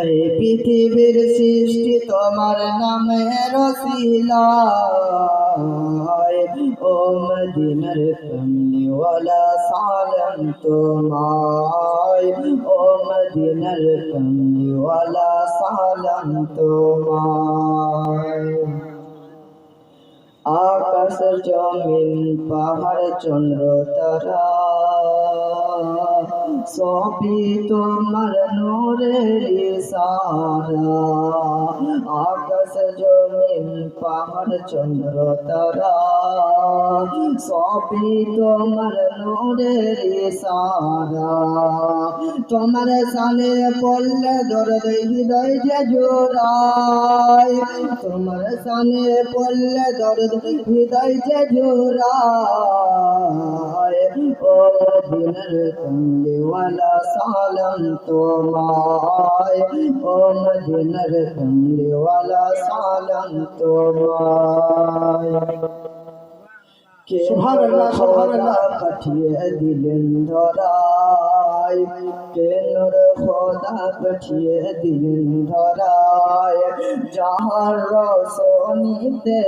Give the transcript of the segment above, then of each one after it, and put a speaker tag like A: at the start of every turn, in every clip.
A: এই পৃথিবীর সৃষ্টি তোমার নামে রসিলায় ও মদিনার কমলিওয়ালা সালাম তোমায় ও মদিনার কমলিওয়ালা সালাম তোমায় আকাশ জমিন পাহাড় চন্দ্র তারা সবই তোমার নূরের ইশারা আকাশ জমিন পাহাড় চন্দ্র তারা সবই তোমার নূরের ইশারা তোমার সানে পড়লে দরদ হৃদয় যে জোড়ায় তোমার সানে পড়লে দরদ হৃদয় যে জোড়ায় ও মদিনার কমলিওয়ালা সালাম তোমায় ও মদিনার কমলিওয়ালা সালাম তোমায় সুবহানাল্লাহ সুবহানাল্লাহ পাঠিয়ে দিলেন ধরায় কেনর খোদা পাঠিয়ে দিলেন ধরায় যাহার রোশনীতে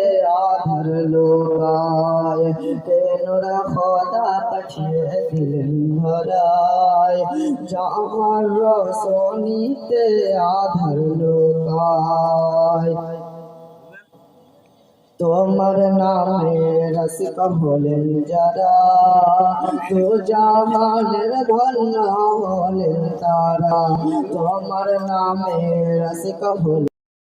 A: আধার লোকায় কেনর খোদা পাঠিয়ে দিলেন ধরায় যাহার রোশনীতে আধার লোকায় তোমার নামে রসিক হলেন যারা তো জাহানের ধন্য হলেন তারা তোমার নামে রসিক হলেন